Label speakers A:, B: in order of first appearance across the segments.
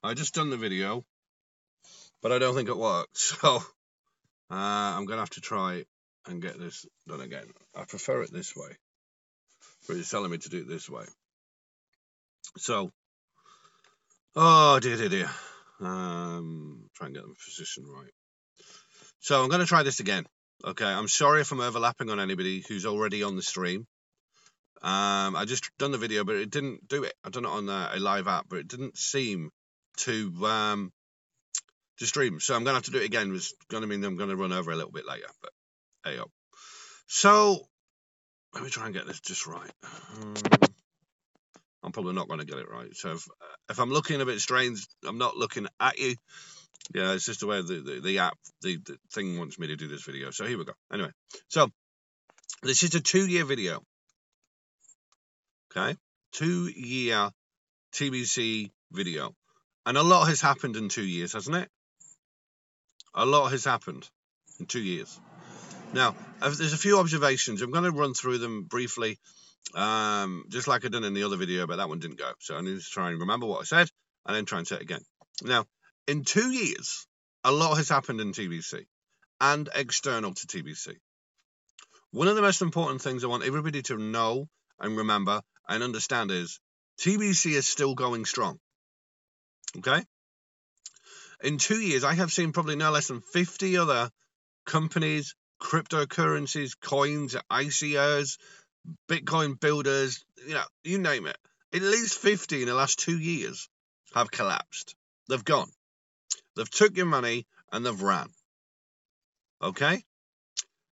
A: I just done the video, but I don't think it worked. So I'm going to have to try and get this done again. I prefer it this way, but it's telling me to do it this way. So, oh dear. Try and get the position right. So I'm going to try this again. Okay, I'm sorry if I'm overlapping on anybody who's already on the stream. I just done the video, but it didn't do it. I done it on a live app, but it didn't seem to stream. So I'm going to have to do it again. It's going to mean I'm going to run over a little bit later, but hey yo. So let me try and get this just right. I'm probably not going to get it right. So if I'm looking a bit strange, I'm not looking at you. Yeah, it's just the way the app, the thing wants me to do this video. So here we go. Anyway, so this is a 2-year video. Okay, 2-year TBC video. And a lot has happened in 2 years, hasn't it? A lot has happened in 2 years. Now, there's a few observations. I'm going to run through them briefly, just like I done in the other video, but that one didn't go. So I need to try and remember what I said and then try and say it again. Now, in 2 years, a lot has happened in TBC and external to TBC. One of the most important things I want everybody to know and remember and understand is TBC is still going strong. Okay? In 2 years, I have seen probably no less than 50 other companies, cryptocurrencies, coins, ICOs, Bitcoin builders, you name it. At least 50 in the last 2 years have collapsed. They've gone. They've took your money and they've ran. Okay?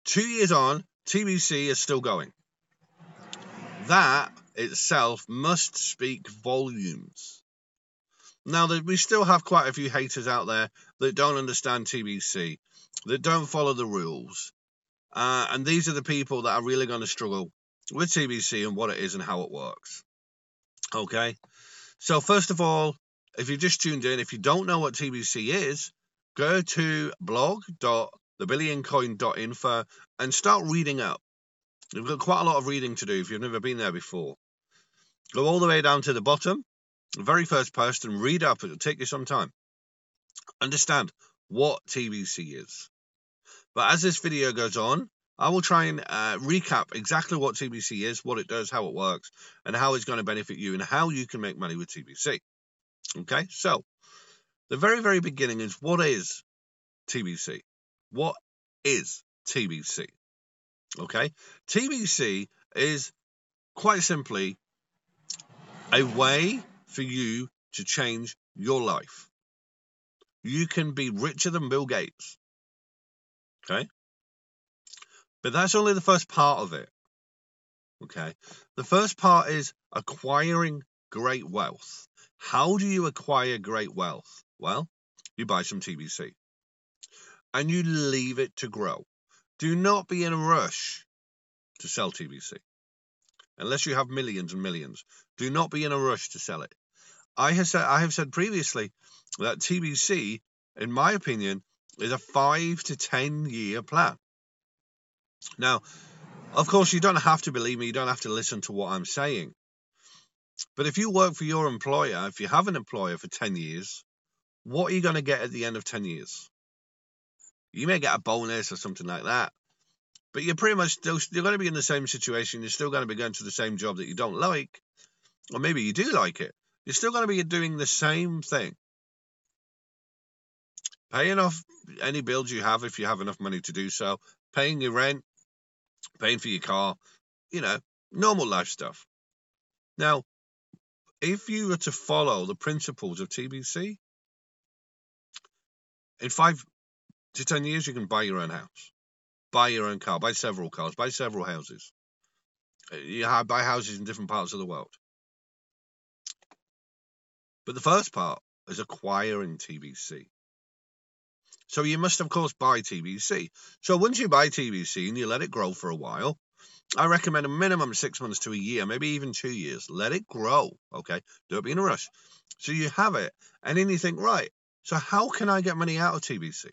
A: 2 years on, TBC is still going. That itself must speak volumes. Now, we still have quite a few haters out there that don't understand TBC, that don't follow the rules. And these are the people that are really going to struggle with TBC and what it is and how it works. Okay? So first of all, if you've just tuned in, if you don't know what TBC is, go to blog.thebillioncoin.info and start reading up. You've got quite a lot of reading to do if you've never been there before. Go all the way down to the bottom, the very first post, and read up. It'll take you some time. Understand what TBC is. But as this video goes on, I will try and recap exactly what TBC is, what it does, how it works, and how it's going to benefit you and how you can make money with TBC. Okay, so the very, very beginning is, what is TBC? What is TBC? Okay, TBC is quite simply a way for you to change your life. You can be richer than Bill Gates. Okay? But that's only the first part of it. Okay? The first part is acquiring great wealth. How do you acquire great wealth? Well, you buy some TBC. And you leave it to grow. Do not be in a rush to sell TBC. Unless you have millions and millions. Do not be in a rush to sell it. I have said previously that TBC, in my opinion, is a 5 to 10 year plan. Now, of course, you don't have to believe me. You don't have to listen to what I'm saying. But if you work for your employer, if you have an employer for 10 years, what are you going to get at the end of 10 years? You may get a bonus or something like that. But you're pretty much still, you're going to be in the same situation. You're still going to be going to the same job that you don't like. Or maybe you do like it. You're still going to be doing the same thing. Paying off any bills you have if you have enough money to do so. Paying your rent. Paying for your car. Normal life stuff. Now, if you were to follow the principles of TBC, in 5 to 10 years, you can buy your own house. Buy your own car. Buy several cars. Buy several houses. You buy houses in different parts of the world. But the first part is acquiring TBC. So you must, of course, buy TBC. So once you buy TBC and you let it grow for a while, I recommend a minimum 6 months to a year, maybe even 2 years. Let it grow, okay? Don't be in a rush. So you have it, and then you think, right, so how can I get money out of TBC?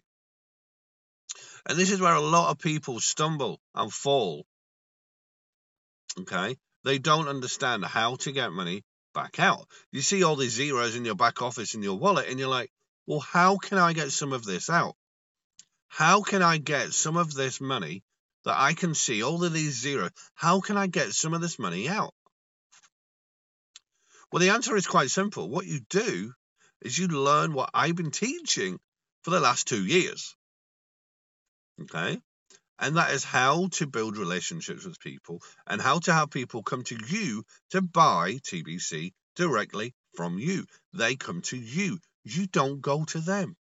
A: And this is where a lot of people stumble and fall, okay? They don't understand how to get money back out. You see all these zeros in your back office in your wallet, and you're like, well, how can I get some of this out? How can I get some of this money that I can see, all of these zeros? How can I get some of this money out? Well, the answer is quite simple. What you do is you learn what I've been teaching for the last 2 years. Okay? And that is how to build relationships with people and how to have people come to you to buy TBC directly from you. They come to you. You don't go to them.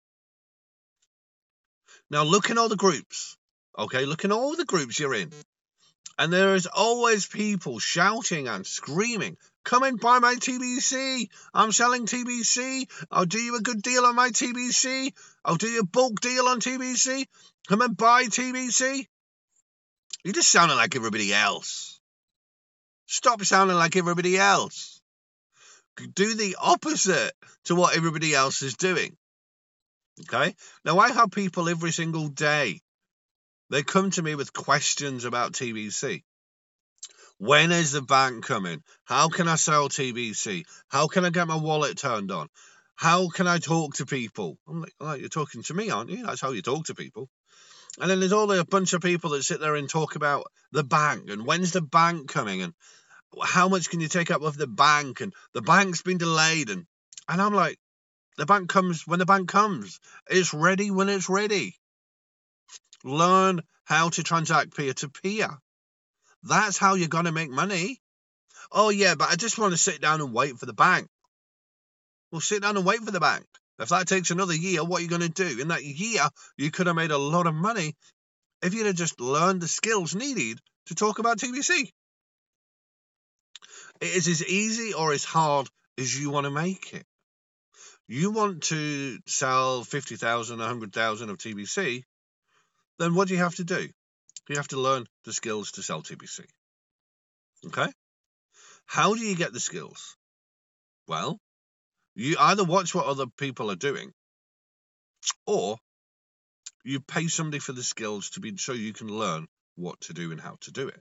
A: Now, look in all the groups. Okay? Look in all the groups you're in. And there is always people shouting and screaming, come and buy my TBC. I'm selling TBC. I'll do you a good deal on my TBC. I'll do you a bulk deal on TBC. Come and buy TBC. You're just sounding like everybody else. Stop sounding like everybody else. Do the opposite to what everybody else is doing. Okay? Now, I have people every single day. They come to me with questions about TBC. When is the bank coming? How can I sell TBC? How can I get my wallet turned on? How can I talk to people? I'm like, you're talking to me, aren't you? That's how you talk to people. And then there's all a bunch of people that sit there and talk about the bank and when's the bank coming and how much can you take up with the bank and the bank's been delayed. And I'm like, the bank comes when the bank comes. It's ready when it's ready. Learn how to transact peer-to-peer. That's how you're going to make money. Oh, yeah, but I just want to sit down and wait for the bank. Well, sit down and wait for the bank. If that takes another year, what are you going to do? In that year, you could have made a lot of money if you'd have just learned the skills needed to talk about TBC. It is as easy or as hard as you want to make it. You want to sell 50,000, 100,000 of TBC, then what do you have to do? You have to learn the skills to sell TBC. Okay? How do you get the skills? Well, you either watch what other people are doing, or you pay somebody for the skills to be so you can learn what to do and how to do it.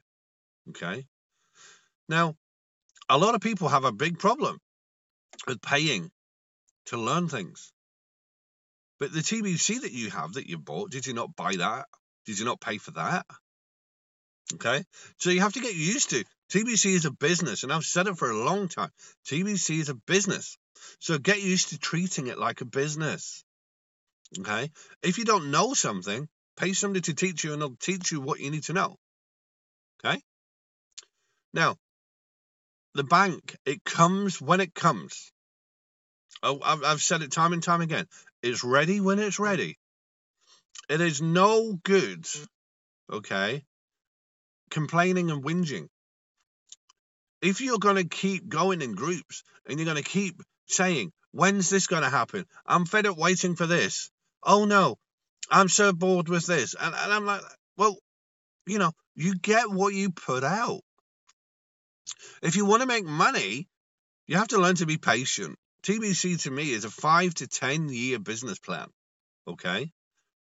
A: Okay? Now, a lot of people have a big problem with paying to learn things. But the TBC that you have, that you bought, did you not buy that? Did you not pay for that? Okay? So you have to get used to TBC is a business, and I've said it for a long time. TBC is a business. So get used to treating it like a business. Okay? If you don't know something, pay somebody to teach you, and they'll teach you what you need to know. Okay? Now, the bank, it comes when it comes. Oh, I've said it time and time again. It's ready when it's ready. It is no good, okay, complaining and whinging. If you're going to keep going in groups and you're going to keep saying, when's this going to happen? I'm fed up waiting for this. Oh, no, I'm so bored with this. And I'm like, well, you get what you put out. If you want to make money, you have to learn to be patient. TBC to me is a 5 to 10 year business plan. Okay?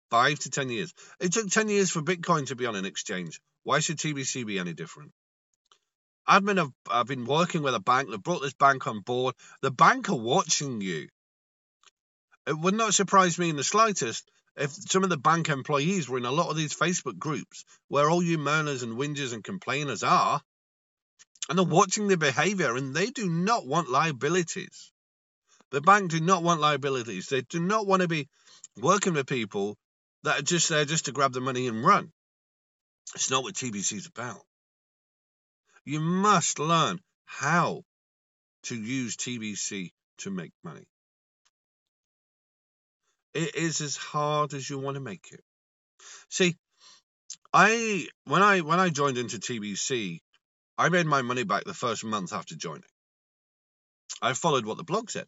A: 5 to 10 years. It took 10 years for Bitcoin to be on an exchange. Why should TBC be any different? I've been working with a bank that brought this bank on board. The bank are watching you. It would not surprise me in the slightest if some of the bank employees were in a lot of these Facebook groups where all you moaners and whingers and complainers are, and they're watching their behavior, and they do not want liabilities. The bank do not want liabilities. They do not want to be working with people that are just there just to grab the money and run. It's not what TBC is about. You must learn how to use TBC to make money. It is as hard as you want to make it. See, when I joined into TBC, I made my money back the first month after joining. I followed what the blog said.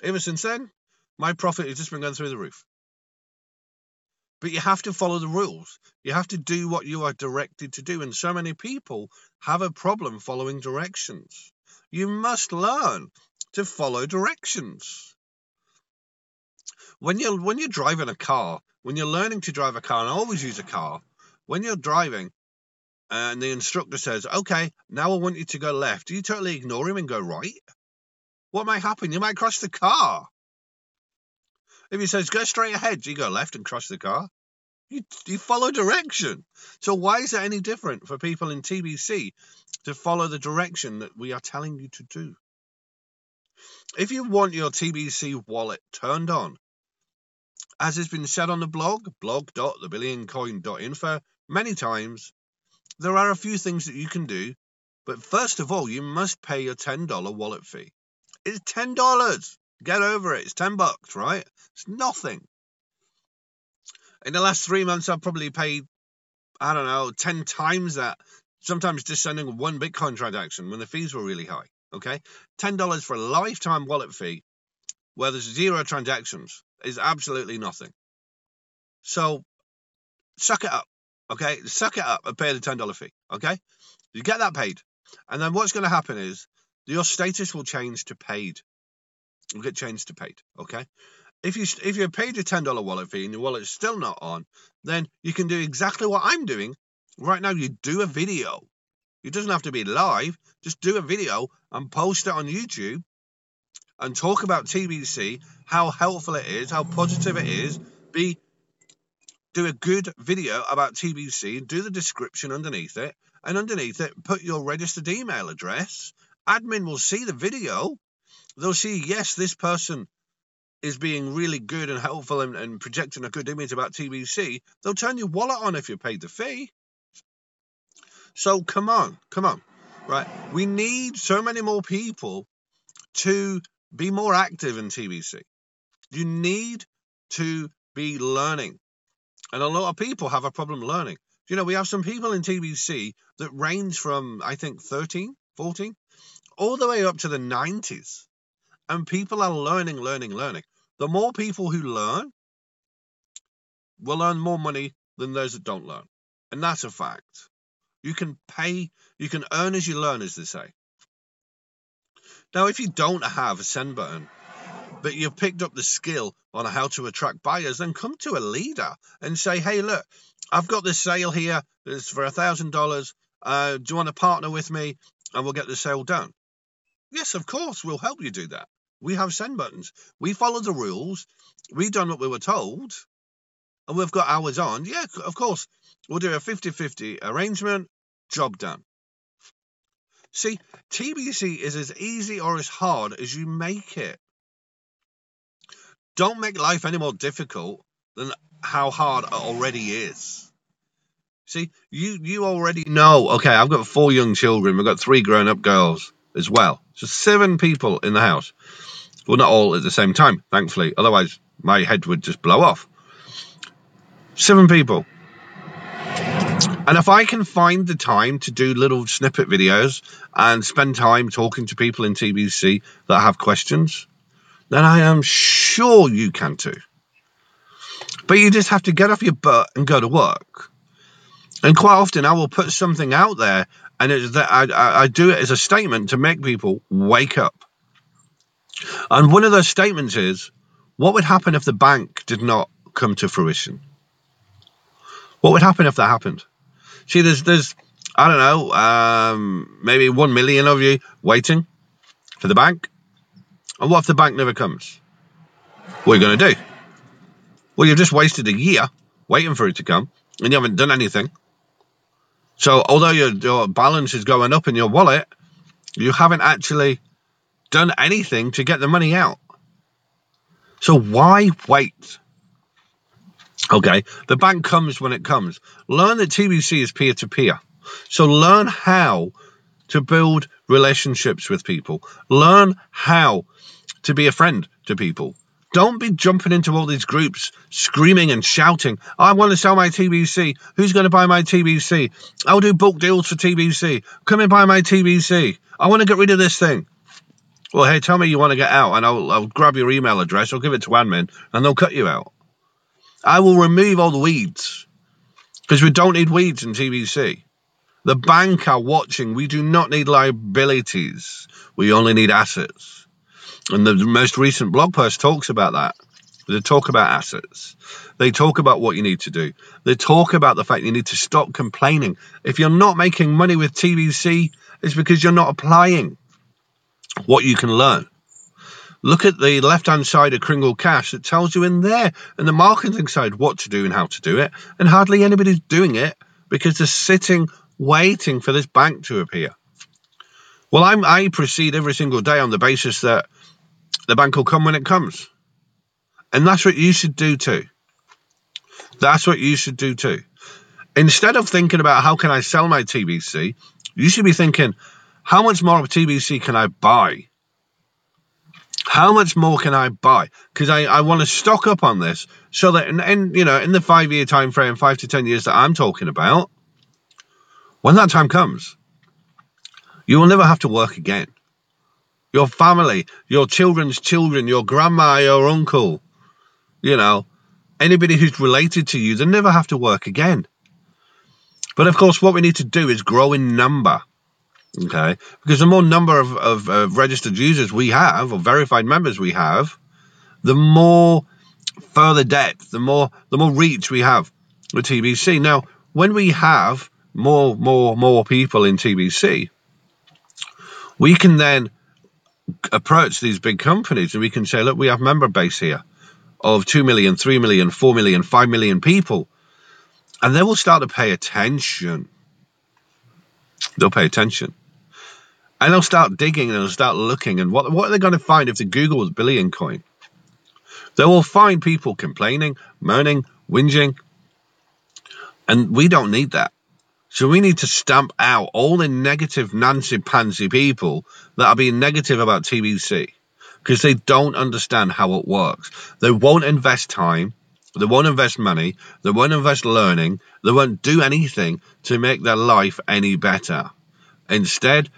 A: Ever since then, my profit has just been going through the roof. But you have to follow the rules. You have to do what you are directed to do. And so many people have a problem following directions. You must learn to follow directions. When you're driving a car, when you're learning to drive a car, and I always use a car, when you're driving and the instructor says, okay, now I want you to go left, do you totally ignore him and go right? what might happen? You might cross the car. If he says, go straight ahead, you go left and cross the car. You follow direction. So why is it any different for people in TBC to follow the direction that we are telling you to do? If you want your TBC wallet turned on, as has been said on the blog.thebillioncoin.info many times, there are a few things that you can do. But first of all, you must pay your $10 wallet fee. It's $10. Get over it. It's $10, right? It's nothing. In the last 3 months, I've probably paid, 10 times that. Sometimes just sending one Bitcoin transaction when the fees were really high. Okay? $10 for a lifetime wallet fee where there's 0 transactions is absolutely nothing. So, suck it up. Okay? Suck it up and pay the $10 fee. Okay? You get that paid. And then what's going to happen is your status will change to paid. You'll get changed to paid. Okay? If you paid your $10 wallet fee and your wallet's still not on, then you can do exactly what I'm doing right now. You do a video. It doesn't have to be live. Just do a video and post it on YouTube and talk about TBC, how helpful it is, how positive it is. Do a good video about TBC, do the description underneath it, and underneath it, put your registered email address. Admin will see the video. They'll see, yes, this person is being really good and helpful and projecting a good image about TBC. They'll turn your wallet on if you paid the fee. So come on, right? We need so many more people to be more active in TBC. You need to be learning. And a lot of people have a problem learning. You know, we have some people in TBC that range from, I think, 13, 14, all the way up to the 90s. And people are learning. The more people who learn will earn more money than those that don't learn. And that's a fact. You can earn as you learn, as they say. Now, if you don't have a send button, but you've picked up the skill on how to attract buyers, then come to a leader and say, hey, look, I've got this sale here. It's for $1,000. Do you want to partner with me and we'll get the sale done? Yes, of course, we'll help you do that. We have send buttons. We follow the rules. We've done what we were told. And we've got hours on. Yeah, of course. We'll do a 50-50 arrangement. Job done. See, TBC is as easy or as hard as you make it. Don't make life any more difficult than how hard it already is. See, you already know, okay, I've got 4 young children. We've got 3 grown-up girls as well. So 7 people in the house. Well, not all at the same time, thankfully. Otherwise, my head would just blow off. 7 people. And if I can find the time to do little snippet videos and spend time talking to people in TBC that have questions, then I am sure you can too. But you just have to get off your butt and go to work. And quite often I will put something out there, and it's that I do it as a statement to make people wake up. And one of those statements is, what would happen if the bank did not come to fruition? What would happen if that happened? See, there's I don't know, maybe 1 million of you waiting for the bank. And what if the bank never comes? What are you going to do? Well, you've just wasted a year waiting for it to come, and you haven't done anything. So although your balance is going up in your wallet, you haven't actually done anything to get the money out. So why wait? Okay, the bank comes when it comes. Learn that TBC is peer-to-peer. So learn how to build relationships with people. Learn how to be a friend to people. Don't be jumping into all these groups, screaming and shouting, I want to sell my TBC. Who's going to buy my TBC? I'll do bulk deals for TBC. Come and buy my TBC. I want to get rid of this thing. Well, hey, tell me you want to get out, and I'll grab your email address, I'll give it to admin, and they'll cut you out. I will remove all the weeds, because we don't need weeds in TBC. The bank are watching. We do not need liabilities. We only need assets. And the most recent blog post talks about that. They talk about assets. They talk about what you need to do. They talk about the fact you need to stop complaining. If you're not making money with TBC, it's because you're not applying what you can learn. Look at the left-hand side of Kringle Cash. It tells you in there, in the marketing side, what to do and how to do it. And hardly anybody's doing it because they're sitting, waiting for this bank to appear. Well, I proceed every single day on the basis that the bank will come when it comes. And that's what you should do too. That's what you should do too. Instead of thinking about how can I sell my TBC, you should be thinking, how much more of TBC can I buy? How much more can I buy? Because I want to stock up on this so that in the 5-year time frame, 5 to 10 years that I'm talking about, when that time comes, you will never have to work again. Your family, your children's children, your grandma, your uncle, anybody who's related to you, they'll never have to work again. But of course, what we need to do is grow in number. Okay, because the more number of registered users we have, or verified members we have, the more further depth, the more reach we have with TBC. Now, when we have more people in TBC, we can then approach these big companies and we can say, look, we have member base here of 2 million, 3 million, 4 million, 5 million people, and they will start to pay attention. They'll pay attention. And they'll start digging and they'll start looking. And what are they going to find if they Google Billion Coin? They will find people complaining, moaning, whinging. And we don't need that. So we need to stamp out all the negative Nancy-pansy people that are being negative about TBC. Because they don't understand how it works. They won't invest time. They won't invest money. They won't invest learning. They won't do anything to make their life any better. Instead,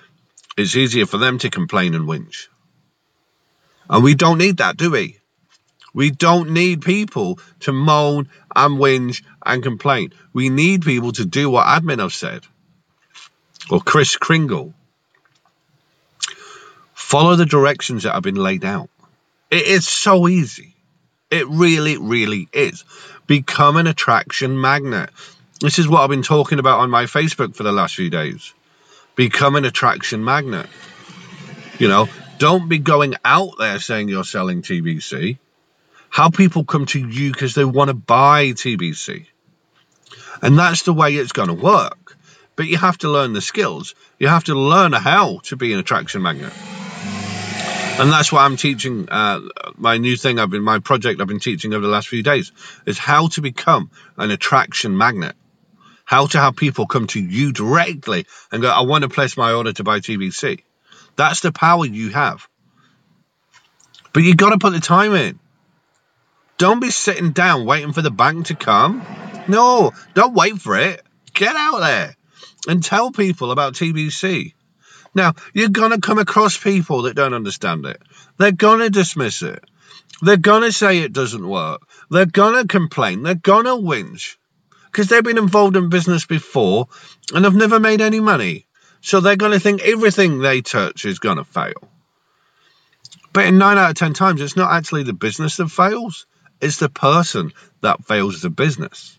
A: it's easier for them to complain and whinge. And we don't need that, do we? We don't need people to moan and whinge and complain. We need people to do what admin have said. Or Chris Kringle. Follow the directions that have been laid out. It is so easy. It really, really is. Become an attraction magnet. This is what I've been talking about on my Facebook for the last few days. Become an attraction magnet. Don't be going out there saying you're selling TBC. How people come to you because they want to buy TBC. And that's the way it's going to work. But you have to learn the skills. You have to learn how to be an attraction magnet. And that's what I'm teaching, my new thing, my project I've been teaching over the last few days, is how to become an attraction magnet. How to have people come to you directly and go, I want to place my order to buy TBC. That's the power you have. But you've got to put the time in. Don't be sitting down waiting for the bank to come. No, don't wait for it. Get out there and tell people about TBC. Now, you're going to come across people that don't understand it. They're going to dismiss it. They're going to say it doesn't work. They're going to complain. They're going to whinge. Because they've been involved in business before and have never made any money. So they're going to think everything they touch is going to fail. But in 9 out of 10 times, it's not actually the business that fails. It's the person that fails the business.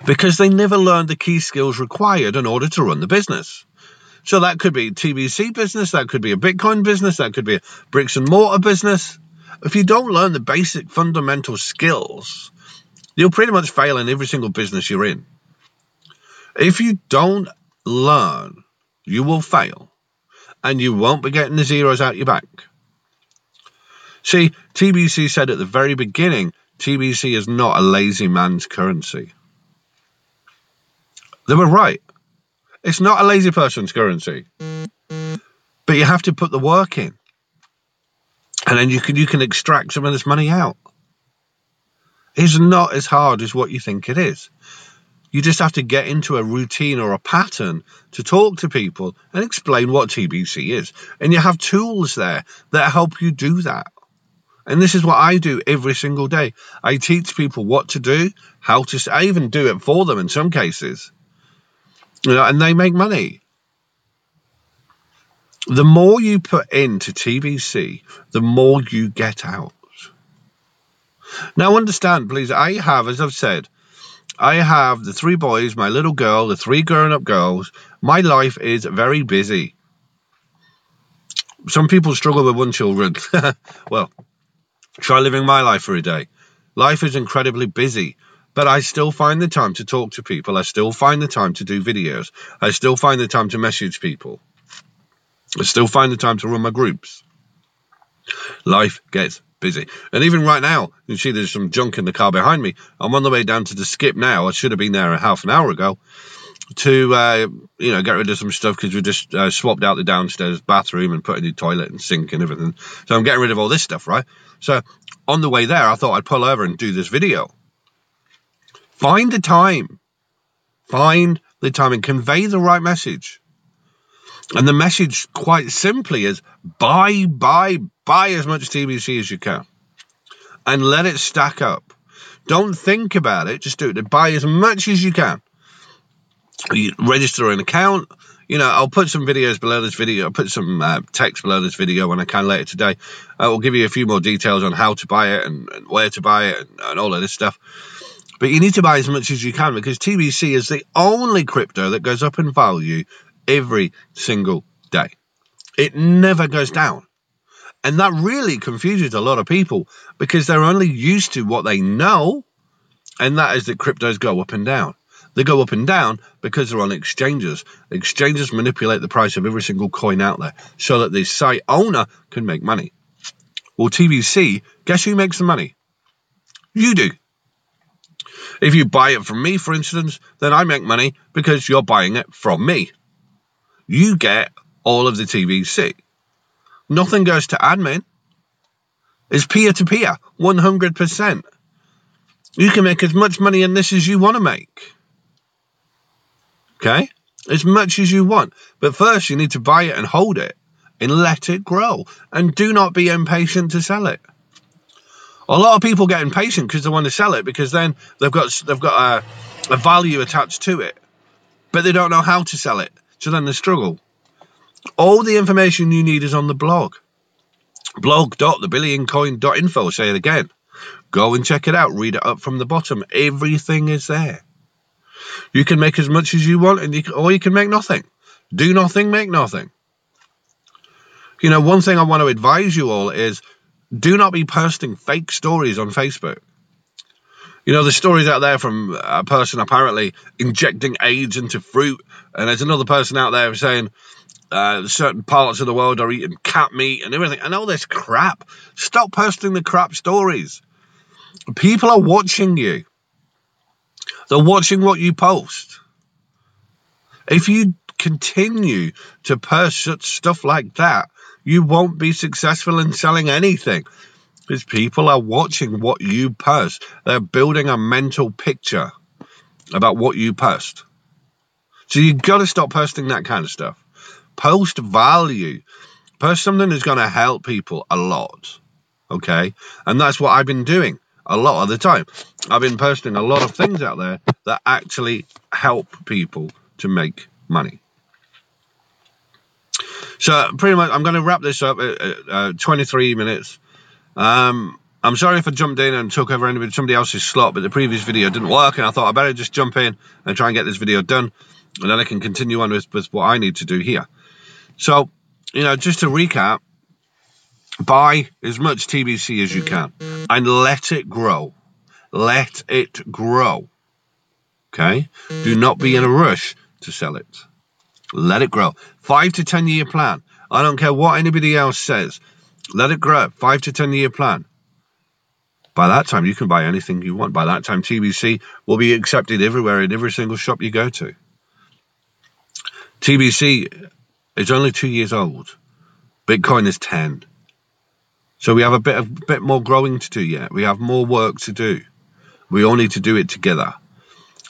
A: Because they never learned the key skills required in order to run the business. So that could be TBC business, that could be a Bitcoin business, that could be a bricks and mortar business. If you don't learn the basic fundamental skills, you'll pretty much fail in every single business you're in. If you don't learn, you will fail. And you won't be getting the zeros out your bank. See, TBC said at the very beginning, TBC is not a lazy man's currency. They were right. It's not a lazy person's currency. But you have to put the work in. And then you can extract some of this money out. It's not as hard as what you think it is. You just have to get into a routine or a pattern to talk to people and explain what TBC is. And you have tools there that help you do that. And this is what I do every single day. I teach people what to do, I even do it for them in some cases. And they make money. The more you put into TBC, the more you get out. Now understand, please, as I've said, I have the 3 boys, my little girl, the 3 grown-up girls. My life is very busy. Some people struggle with 1 children. Well, try living my life for a day. Life is incredibly busy, but I still find the time to talk to people. I still find the time to do videos. I still find the time to message people. I still find the time to run my groups. Life gets busy. And even right now, you see there's some junk in the car behind me. I'm on the way down to the skip now. I should have been there a half an hour ago to, get rid of some stuff because we just swapped out the downstairs bathroom and put in the toilet and sink and everything. So I'm getting rid of all this stuff, right? So on the way there, I thought I'd pull over and do this video. Find the time. Find the time and convey the right message. And the message, quite simply, is buy as much TBC as you can. And let it stack up. Don't think about it. Just do it. Buy as much as you can. You register an account. I'll put some videos below this video. I'll put some text below this video when I can later today. I will give you a few more details on how to buy it and where to buy it and all of this stuff. But you need to buy as much as you can because TBC is the only crypto that goes up in value every single day. It never goes down. And that really confuses a lot of people because they're only used to what they know, and that is that cryptos go up and down. They go up and down because they're on exchanges. Exchanges manipulate the price of every single coin out there so that the site owner can make money. Well, TBC, guess who makes the money? You do. If you buy it from me, for instance, then I make money because you're buying it from me. You get all of the TBC. Nothing goes to admin. It's peer-to-peer, 100%. You can make as much money in this as you want to make. Okay? As much as you want. But first, you need to buy it and hold it and let it grow. And do not be impatient to sell it. A lot of people get impatient because they want to sell it because then they've got a value attached to it. But they don't know how to sell it. So then they struggle. All the information you need is on the blog. blog.thebillioncoin.info. Say it again. Go and check it out. Read it up from the bottom. Everything is there. You can make as much as you want, or you can make nothing. Do nothing, make nothing. One thing I want to advise you all is do not be posting fake stories on Facebook. There's stories out there from a person apparently injecting AIDS into fruit, and there's another person out there saying certain parts of the world are eating cat meat and everything, and all this crap. Stop posting the crap stories. People are watching you. They're watching what you post. If you continue to post such stuff like that, you won't be successful in selling anything. Because people are watching what you post. They're building a mental picture about what you post. So you've got to stop posting that kind of stuff. Post value. Post something that's going to help people a lot. Okay? And that's what I've been doing a lot of the time. I've been posting a lot of things out there that actually help people to make money. So pretty much I'm going to wrap this up at 23 minutes. I'm sorry if I jumped in and took over somebody else's slot, but the previous video didn't work, and I thought I better just jump in and try and get this video done, and then I can continue on with what I need to do here. So, just to recap, buy as much TBC as you can and let it grow. Let it grow. Okay? Do not be in a rush to sell it. Let it grow. 5 to 10 year plan. I don't care what anybody else says. Let it grow. 5 to 10 year plan. By that time, you can buy anything you want. By that time, TBC will be accepted everywhere in every single shop you go to. TBC is only 2 years old. Bitcoin is 10. So we have a bit more growing to do yet. We have more work to do. We all need to do it together.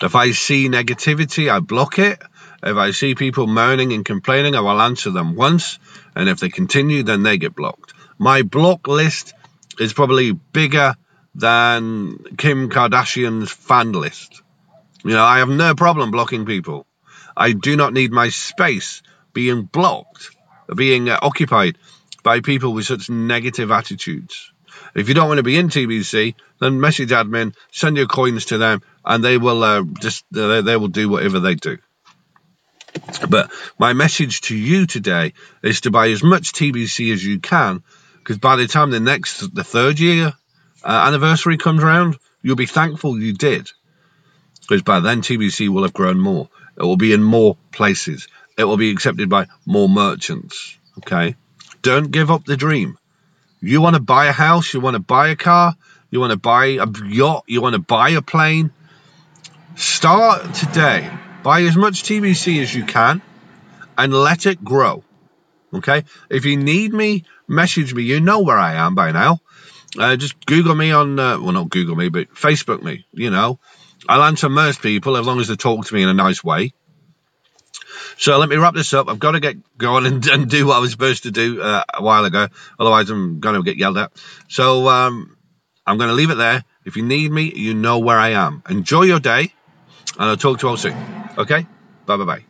A: If I see negativity, I block it. If I see people moaning and complaining, I will answer them once. And if they continue, then they get blocked. My block list is probably bigger than Kim Kardashian's fan list. I have no problem blocking people. I do not need my space being blocked, being occupied by people with such negative attitudes. If you don't want to be in TBC, then message admin, send your coins to them, and they will they will do whatever they do. But my message to you today is to buy as much TBC as you can, because by the time the third year anniversary comes around, you'll be thankful you did, because by then TBC will have grown more. It will be in more places. It will be accepted by more merchants. Okay? Don't give up the dream. You want to buy a house, you want to buy a car, you want to buy a yacht, you want to buy a plane. Start today. Buy as much TBC as you can and let it grow. Okay? If you need me, message me. You know where I am by now. Just Google me on, well, not Google me, but Facebook me. You know, I'll answer most people as long as they talk to me in a nice way. So let me wrap this up. I've got to get going and do what I was supposed to do a while ago. Otherwise, I'm going to get yelled at. So I'm going to leave it there. If you need me, you know where I am. Enjoy your day, and I'll talk to you all soon. Okay? Bye-bye-bye.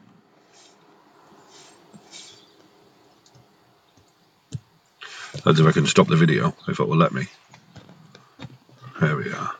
A: Let's see if I can stop the video, if it will let me. There we are.